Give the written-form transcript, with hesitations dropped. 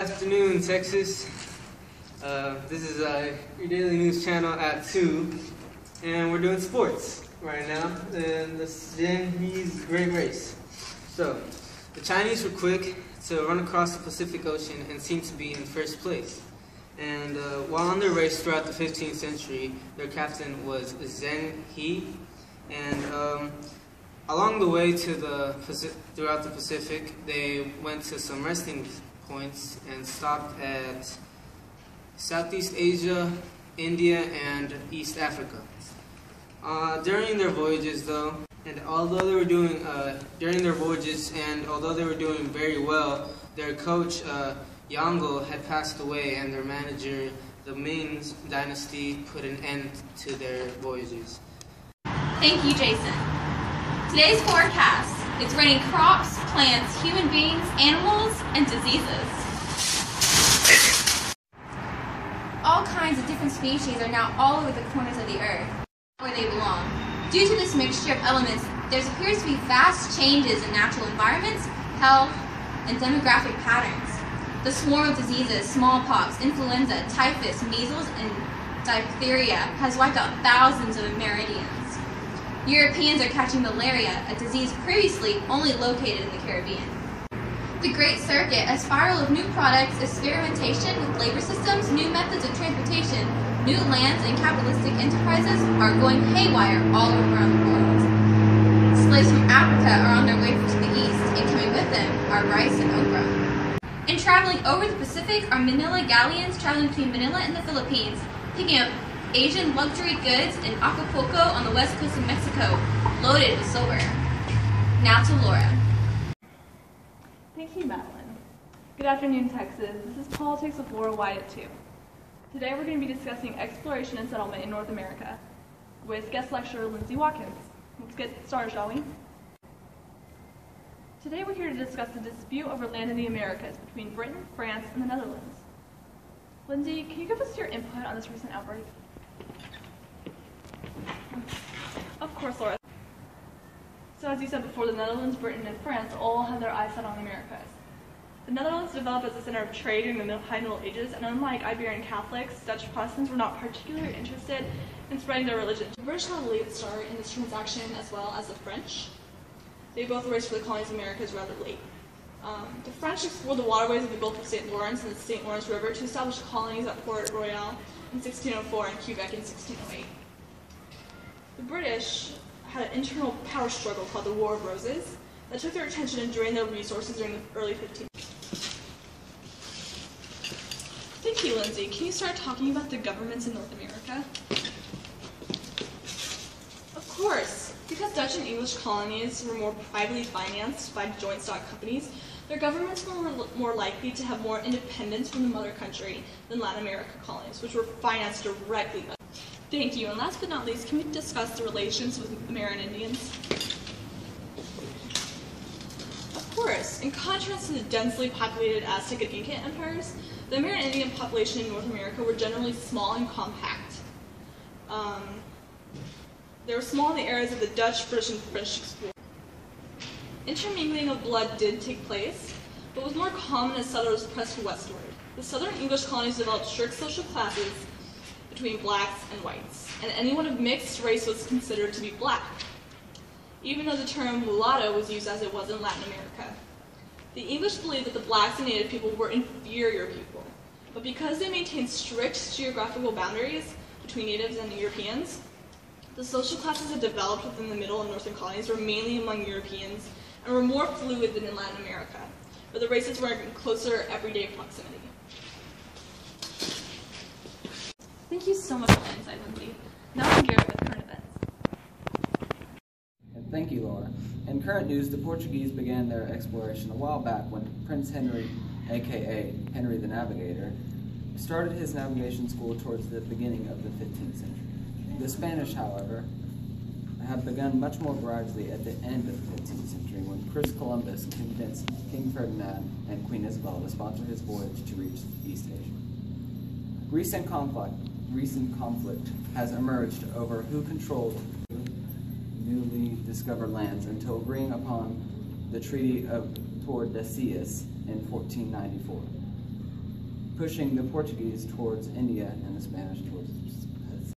Good afternoon, Texas. This is your daily news channel at 2, and we're doing sports right now in the Chinese Great Race. So, the Chinese were quick to run across the Pacific Ocean and seemed to be in first place. And while on their race throughout the 15th century, their captain was Zheng He, and along the way throughout the Pacific, they went to some resting points and stopped at Southeast Asia, India, and East Africa. During their voyages, although they were doing very well, their coach Yongle had passed away, and their manager, the Ming Dynasty, put an end to their voyages. Thank you, Jason. Today's forecast: it's raining crops, plants, human beings, animals, and diseases. All kinds of different species are now all over the corners of the earth, where they belong. Due to this mixture of elements, there appears to be vast changes in natural environments, health, and demographic patterns. The swarm of diseases, smallpox, influenza, typhus, measles, and diphtheria has wiped out thousands of Americans. Europeans are catching malaria, a disease previously only located in the Caribbean. The Great Circuit, a spiral of new products, experimentation with labor systems, new methods of transportation, new lands, and capitalistic enterprises are going haywire all around the world. Slaves from Africa are on their way to the east, and coming with them are rice and okra. In traveling over the Pacific are Manila galleons traveling between Manila and the Philippines, picking up Asian luxury goods in Acapulco on the west coast of Mexico, loaded with silver. Now to Laura. Thank you, Madeline. Good afternoon, Texas. This is Politics with Laura White at 2. Today we're going to be discussing exploration and settlement in North America with guest lecturer Lindsay Watkins. Let's get started, shall we? Today we're here to discuss the dispute over land in the Americas between Britain, France, and the Netherlands. Lindsay, can you give us your input on this recent outbreak? Of course, Laura. So as you said before, the Netherlands, Britain, and France all have their eyes set on the Americas. The Netherlands developed as a center of trade during the High Middle Ages, and unlike Iberian Catholics, Dutch Protestants were not particularly interested in spreading their religion. The British had a late start in this transaction, as well as the French. They both raced for the colonies of the Americas rather late. The French explored the waterways of the Gulf of St. Lawrence and the St. Lawrence River to establish colonies at Port Royal in 1604 and Quebec in 1608. The British had an internal power struggle called the War of Roses that took their attention and drained their resources during the early 15th. Thank you, Lindsay. Can you start talking about the governments in North America? Of course. Because Dutch and English colonies were more privately financed by joint stock companies, their governments were more likely to have more independence from the mother country than Latin America colonies, which were financed directly by. Thank you. And last but not least, can we discuss the relations with American Indians? Of course. In contrast to the densely populated Aztec and Inca empires, the American Indian population in North America were generally small and compact. They were small in the areas of the Dutch, British, and French explorers. Intermingling of blood did take place, but was more common as settlers pressed westward. The southern English colonies developed strict social classes between blacks and whites, and anyone of mixed race was considered to be black, even though the term mulatto was used as it was in Latin America. The English believed that the blacks and native people were inferior people, but because they maintained strict geographical boundaries between natives and Europeans, the social classes that developed within the middle and northern colonies were mainly among Europeans and were more fluid than in Latin America, where the races were in closer everyday proximity. Thank you so much for that insight, Lindsay. Now I'm Garett with current events. Thank you, Laura. In current news, the Portuguese began their exploration a while back when Prince Henry, aka Henry the Navigator, started his navigation school towards the beginning of the 15th century. The Spanish, however, had begun much more gradually at the end of the 15th century when Chris Columbus convinced King Ferdinand and Queen Isabel to sponsor his voyage to reach East Asia. Recent conflict has emerged over who controlled newly discovered lands until agreeing upon the Treaty of Tordesillas in 1494. pushing the Portuguese towards India and the Spanish towards